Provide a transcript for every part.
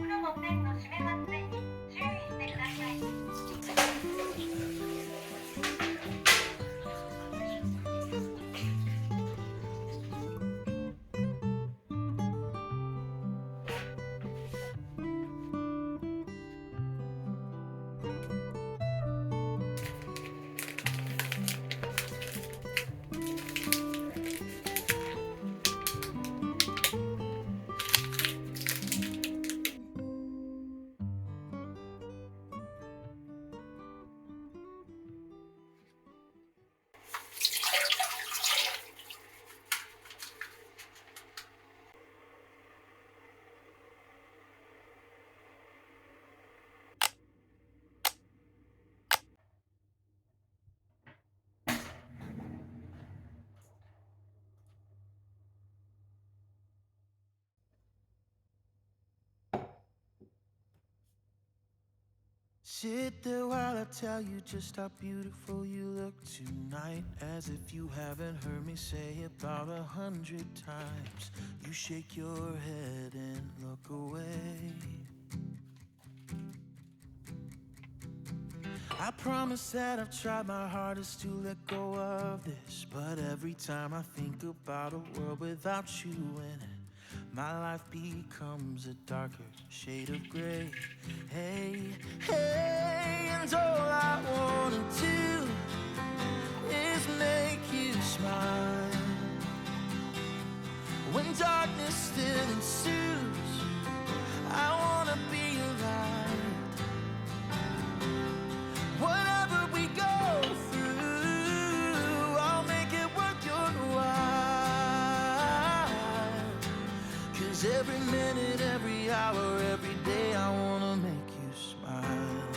フロの栓の閉め忘れに注意してください。Sit there while I tell you just how beautiful you look tonight. As if you haven't heard me say about 100 times. You shake your head and look away. I promise that I've tried my hardest to let go of this, but every time I think about a world without you in it, my life becomes a darker shade of gray. Hey, hey, and all I wanna do is make you smile. When darkness still ensues, I wanna be your light. Whatever we go through, I'll make it worth your while. 'Cause every minute, every hour, every day I wanna make you smile.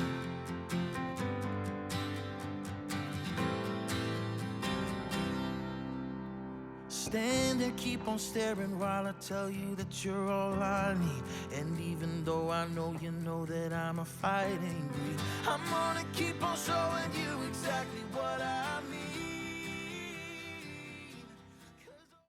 Stand there, keep on staring while I tell you that you're all I need. And even though I know you know that I'm a fighting breed, I'm gonna keep on showing you exactly what I mean.